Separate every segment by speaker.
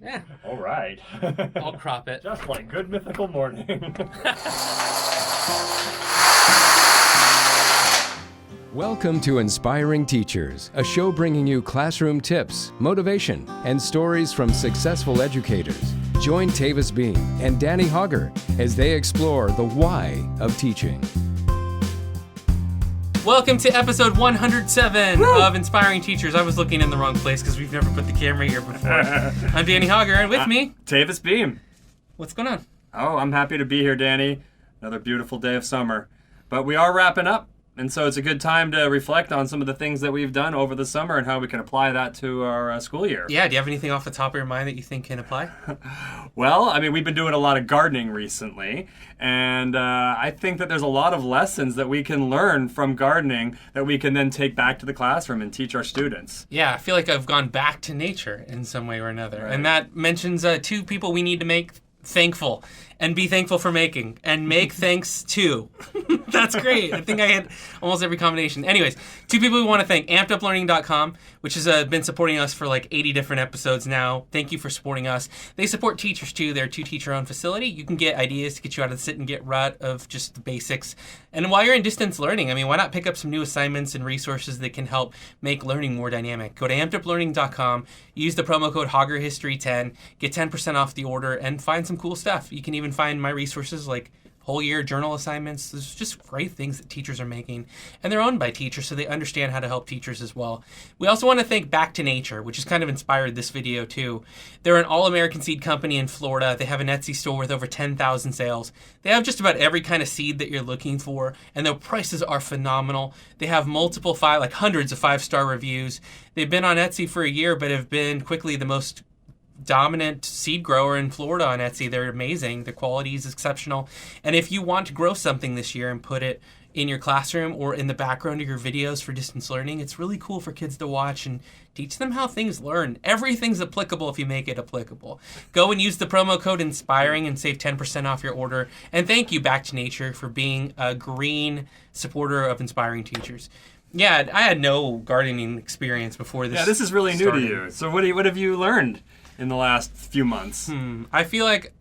Speaker 1: Yeah.
Speaker 2: All right.
Speaker 1: I'll crop it.
Speaker 2: Just like good mythical morning.
Speaker 3: Welcome to Inspiring Teachers, a show bringing you classroom tips, motivation, and stories from successful educators. Join Tavis Beam and Danny Hogger as they explore the why of teaching.
Speaker 1: Welcome to episode 107 of Inspiring Teachers. I was looking in the wrong place because we've never put the camera here before. I'm Danny Hogger, and with me,
Speaker 2: Tavis Beam.
Speaker 1: what's going on?
Speaker 2: Oh, I'm happy to be here, Danny. Another beautiful day of summer. But we are wrapping up, and so it's a good time to reflect on some of the things that we've done over the summer and how we can apply that to our school year.
Speaker 1: Yeah, do you have anything off the top of your mind that you think can apply?
Speaker 2: Well, I mean, we've been doing a lot of gardening recently, and I think that there's a lot of lessons that we can learn from gardening that we can then take back to the classroom and teach our students.
Speaker 1: Yeah, I feel like I've gone back to nature in some way or another.
Speaker 2: Right.
Speaker 1: And that mentions two people we need to make thankful and be thankful for making and make thanks to. That's great. I think I had almost every combination. Anyways, two people we want to thank. AmpedUpLearning.com, which has been supporting us for like 80 different episodes now. Thank you for supporting us. They support teachers too. They're a two-teacher-owned facility. You can get ideas to get you out of the sit and get rut of just the basics. And while you're in distance learning, I mean, why not pick up some new assignments and resources that can help make learning more dynamic? Go to AmpedUpLearning.com, use the promo code HoggerHistory10, get 10% off the order, and find some cool stuff. You can even find my resources like whole year journal assignments. There's just great things that teachers are making, and they're owned by teachers, so they understand how to help teachers as well. We also want to thank Back to Nature, which has kind of inspired this video too. They're an all-American seed company in Florida. They have an Etsy store with over 10,000 sales. They have just about every kind of seed that you're looking for, and their prices are phenomenal. They have multiple hundreds of 5-star reviews. They've been on Etsy for a year, but have been quickly the most dominant seed grower in Florida on Etsy. They're amazing. The quality is exceptional. And if you want to grow something this year and put it in your classroom or in the background of your videos for distance learning, it's really cool for kids to watch and teach them how things learn. Everything's applicable if you make it applicable. Go and use the promo code INSPIRING and save 10% off your order. And thank you, Back to Nature, for being a green supporter of Inspiring Teachers. Yeah, I had no gardening experience before this.
Speaker 2: Yeah, this is really new
Speaker 1: started.
Speaker 2: to you. So what have you learned in the last few months?
Speaker 1: I feel like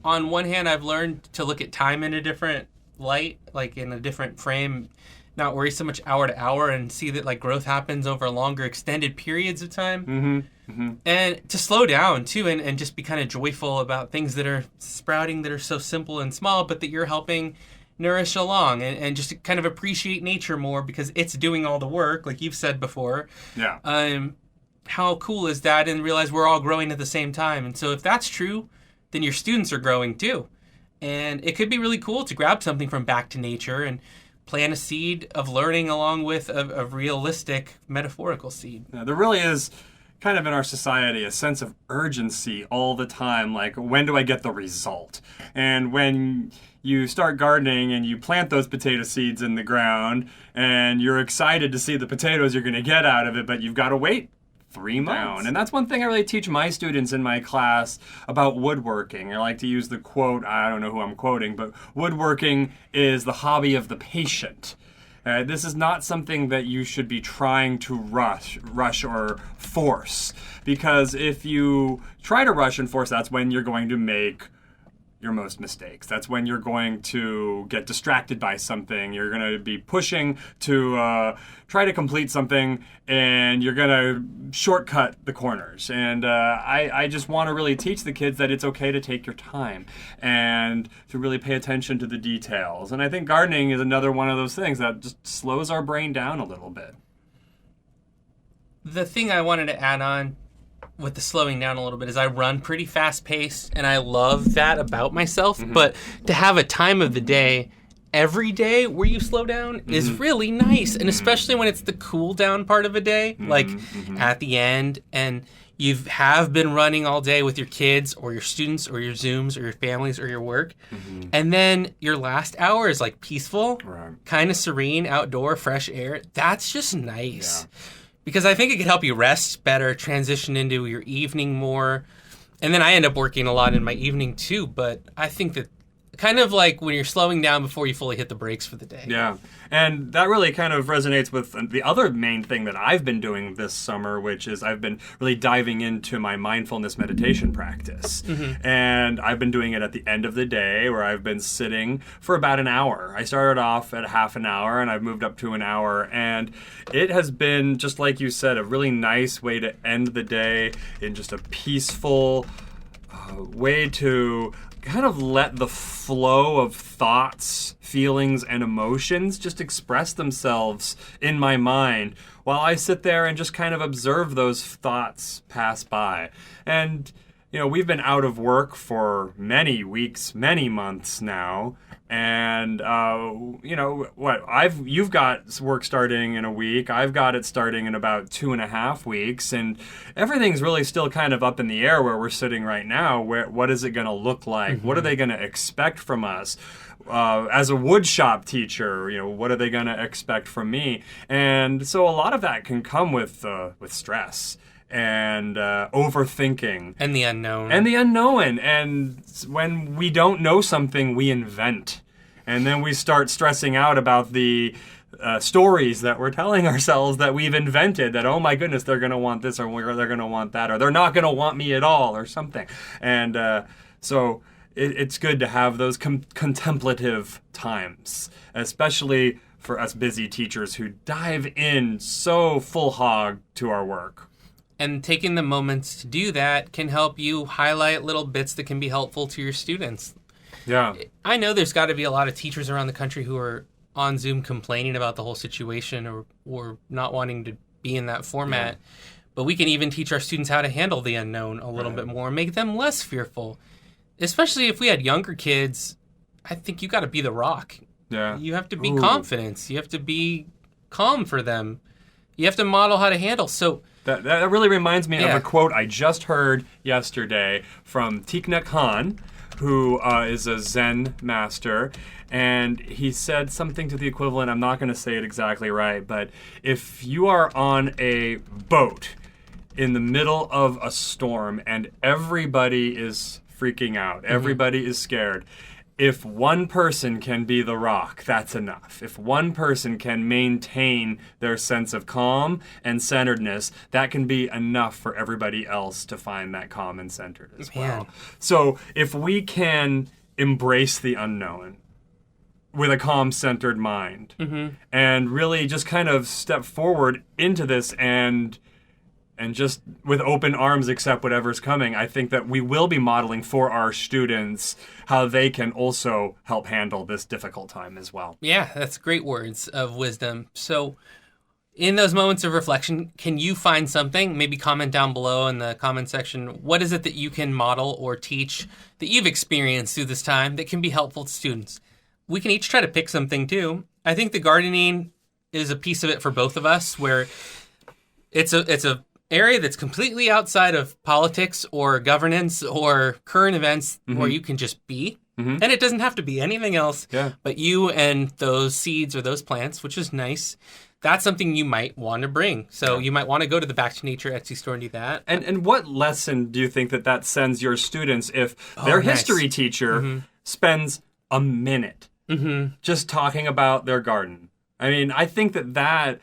Speaker 1: on one hand, I've learned to look at time in a different light, like in a different frame, not worry so much hour to hour and see that like growth happens over longer extended periods of time. And to slow down too and just be kind of joyful about things that are sprouting that are so simple and small, but that you're helping nourish along and just to kind of appreciate nature more because it's doing all the work, like you've said before.
Speaker 2: Yeah.
Speaker 1: How cool is that? And realize we're all growing at the same time. And so if that's true, then your students are growing too. And it could be really cool to grab something from Back to Nature and plant a seed of learning along with a realistic metaphorical seed.
Speaker 2: Yeah, there really is kind of in our society a sense of urgency all the time, like when do I get the result? And when you start gardening and you plant those potato seeds in the ground and you're excited to see the potatoes you're going to get out of it, but you've got to wait 3 months. And that's one thing I really teach my students in my class about woodworking. I like to use the quote, I don't know who I'm quoting, but woodworking is the hobby of the patient. This is not something that you should be trying to rush or force, because if you try to rush and force, that's when you're going to make your most mistakes. That's when you're going to get distracted by something. You're going to be pushing to try to complete something, and you're going to shortcut the corners. And I just want to really teach the kids that it's okay to take your time and to really pay attention to the details. And I think gardening is another one of those things that just slows our brain down a little bit.
Speaker 1: The thing I wanted to add on with the slowing down a little bit is I run pretty fast paced and I love that about myself. But to have a time of the day every day where you slow down is really nice. And especially when it's the cool down part of a day, like at the end, and you have been running all day with your kids or your students or your Zooms or your families or your work. And then your last hour is like peaceful, kind of serene, outdoor, fresh air. That's just nice. Yeah. Because I think it could help you rest better, transition into your evening more. And then I end up working a lot in my evening too, but I think that kind of like when you're slowing down before you fully hit the brakes for the day.
Speaker 2: Yeah. And that really kind of resonates with the other main thing that I've been doing this summer, which is I've been really diving into my mindfulness meditation practice. And I've been doing it at the end of the day, where I've been sitting for about an hour. I started off at half an hour, and I've moved up to an hour. And it has been, just like you said, a really nice way to end the day in just a peaceful way to kind of let the flow of thoughts, feelings, and emotions just express themselves in my mind while I sit there and just kind of observe those thoughts pass by. And, we've been out of work for many weeks, many months now. And, you've got work starting in a week. I've got it starting in about 2.5 weeks. And everything's really still kind of up in the air where we're sitting right now. What is it going to look like? What are they going to expect from us? As a wood shop teacher, what are they going to expect from me? And so a lot of that can come with stress and overthinking.
Speaker 1: And the unknown.
Speaker 2: And when we don't know something, we invent. And then we start stressing out about the stories that we're telling ourselves that we've invented, that, oh my goodness, they're going to want this, or they're going to want that, or they're not going to want me at all, or something. And so it's good to have those contemplative times, especially for us busy teachers who dive in so full hog to our work.
Speaker 1: And taking the moments to do that can help you highlight little bits that can be helpful to your students.
Speaker 2: Yeah.
Speaker 1: I know there's got to be a lot of teachers around the country who are on Zoom complaining about the whole situation or not wanting to be in that format. Yeah. But we can even teach our students how to handle the unknown a little bit more, make them less fearful. Especially if we had younger kids, I think you got to be the rock.
Speaker 2: Yeah.
Speaker 1: You have to be confident. You have to be calm for them. You have to model how to handle. So
Speaker 2: that really reminds me of a quote I just heard yesterday from Thich Nhat Hanh, who is a Zen master, and he said something to the equivalent, I'm not going to say it exactly right, but if you are on a boat in the middle of a storm and everybody is freaking out, everybody is scared, if one person can be the rock, that's enough. If one person can maintain their sense of calm and centeredness, that can be enough for everybody else to find that calm and centered as well. So if we can embrace the unknown with a calm, centered mind and really just kind of step forward into this and just with open arms accept whatever's coming, I think that we will be modeling for our students how they can also help handle this difficult time as well.
Speaker 1: Yeah, that's great words of wisdom. So in those moments of reflection, can you find something? Maybe comment down below in the comment section. What is it that you can model or teach that you've experienced through this time that can be helpful to students? We can each try to pick something too. I think the gardening is a piece of it for both of us, where it's a area that's completely outside of politics or governance or current events where you can just be. And it doesn't have to be anything else but you and those seeds or those plants, which is nice. That's something you might want to bring. So you might want to go to the Back to Nature Etsy store and do that.
Speaker 2: And what lesson do you think that sends your students if their history teacher spends a minute just talking about their garden? I mean, I think that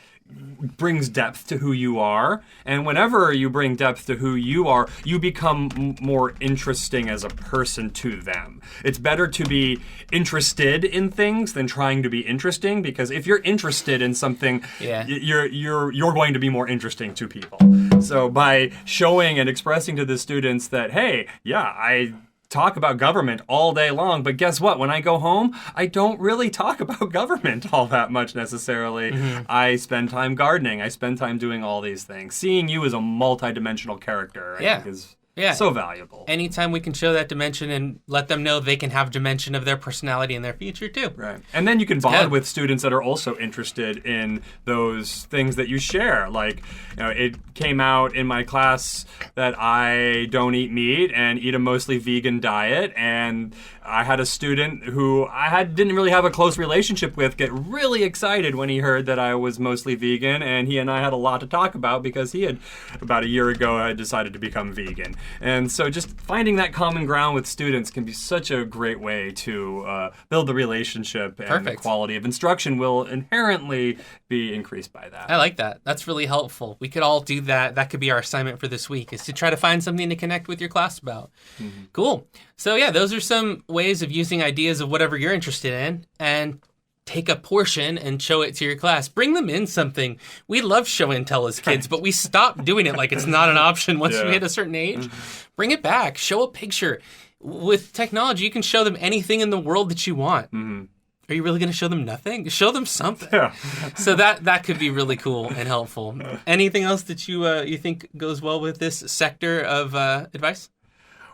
Speaker 2: brings depth to who you are, and whenever you bring depth to who you are, you become more interesting as a person to them. It's better to be interested in things than trying to be interesting, because if you're interested in something, you're going to be more interesting to people. So by showing and expressing to the students that, hey, I talk about government all day long, but guess what? When I go home, I don't really talk about government all that much necessarily. I spend time gardening. I spend time doing all these things. Seeing you as a multidimensional character, I think is so valuable.
Speaker 1: Anytime we can show that dimension and let them know they can have dimension of their personality in their future too.
Speaker 2: Right. And then you can bond with students that are also interested in those things that you share. Like, it came out in my class that I don't eat meat and eat a mostly vegan diet, and I had a student who I didn't really have a close relationship with get really excited when he heard that I was mostly vegan, and he and I had a lot to talk about because he had, about a year ago, decided to become vegan. And so just finding that common ground with students can be such a great way to build the relationship, and the quality of instruction will inherently be increased by that.
Speaker 1: I like that. That's really helpful. We could all do that. That could be our assignment for this week, is to try to find something to connect with your class about. Mm-hmm. Cool. So yeah, those are some ways of using ideas of whatever you're interested in, and take a portion and show it to your class. Bring them in something. We love show and tell as kids, but we stopped doing it like it's not an option once we hit a certain age. Bring it back. Show a picture. With technology, you can show them anything in the world that you want. Mm-hmm. Are you really going to show them nothing? Show them something. Yeah. So that could be really cool and helpful. Anything else that you think goes well with this sector of advice?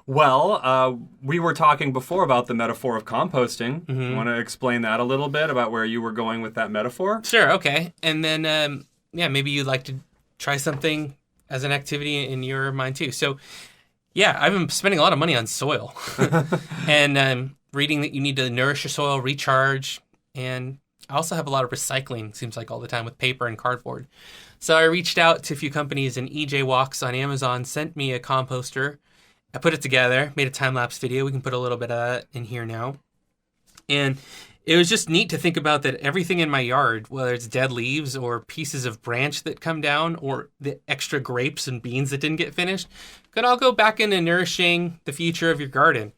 Speaker 2: Well, we were talking before about the metaphor of composting. Mm-hmm. You want to explain that a little bit about where you were going with that metaphor?
Speaker 1: Sure, okay. And then, maybe you'd like to try something as an activity in your mind too. So, yeah, I've been spending a lot of money on soil and reading that you need to nourish your soil, recharge, and I also have a lot of recycling, seems like all the time, with paper and cardboard. So I reached out to a few companies, and EJ Walks on Amazon sent me a composter. I put it together, made a time-lapse video. We can put a little bit of that in here now. And it was just neat to think about that everything in my yard, whether it's dead leaves or pieces of branch that come down or the extra grapes and beans that didn't get finished, could all go back into nourishing the future of your garden.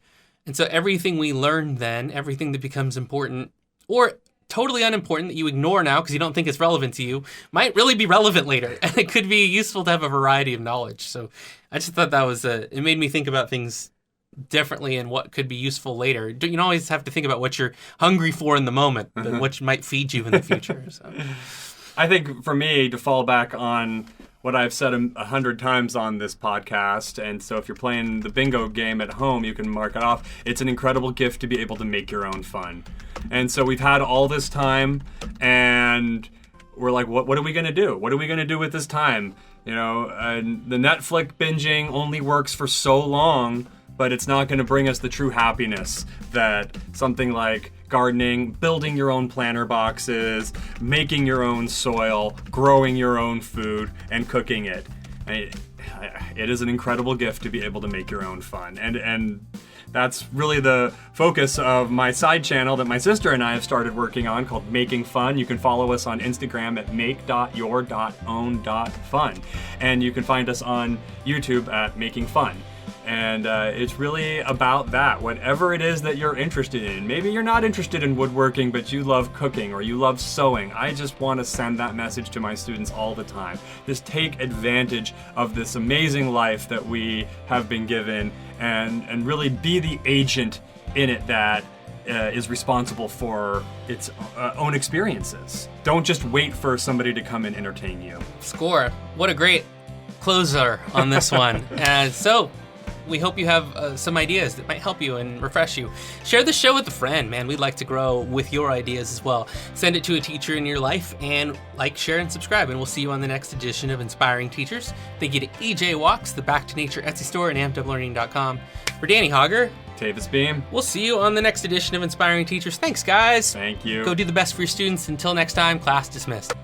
Speaker 1: And so everything we learn then, everything that becomes important or totally unimportant that you ignore now because you don't think it's relevant to you, might really be relevant later. And it could be useful to have a variety of knowledge. So I just thought that was, it made me think about things differently and what could be useful later. You don't always have to think about what you're hungry for in the moment, but what might feed you in the future. So.
Speaker 2: I think for me, to fall back on what I've said 100 times on this podcast, and so if you're playing the bingo game at home, you can mark it off. It's an incredible gift to be able to make your own fun. And so we've had all this time, and we're like, what are we going to do? What are we going to do with this time? You know, the Netflix binging only works for so long, but it's not going to bring us the true happiness that something like gardening, building your own planter boxes, making your own soil, growing your own food, and cooking it. It is an incredible gift to be able to make your own fun. And that's really the focus of my side channel that my sister and I have started working on called Making Fun. You can follow us on Instagram at make.your.own.fun. And you can find us on YouTube at Making Fun. And it's really about that. Whatever it is that you're interested in. Maybe you're not interested in woodworking, but you love cooking or you love sewing. I just want to send that message to my students all the time. Just take advantage of this amazing life that we have been given and really be the agent in it that is responsible for its own experiences. Don't just wait for somebody to come and entertain you.
Speaker 1: Score. What a great closer on this one. And so we hope you have some ideas that might help you and refresh you. Share the show with a friend, man. We'd like to grow with your ideas as well. Send it to a teacher in your life and like, share, and subscribe. And we'll see you on the next edition of Inspiring Teachers. Thank you to EJ Walks, the Back to Nature Etsy store, and ampeduplearning.com. For Danny Hogger,
Speaker 2: Tavis Beam.
Speaker 1: We'll see you on the next edition of Inspiring Teachers. Thanks, guys.
Speaker 2: Thank you.
Speaker 1: Go do the best for your students. Until next time, class dismissed.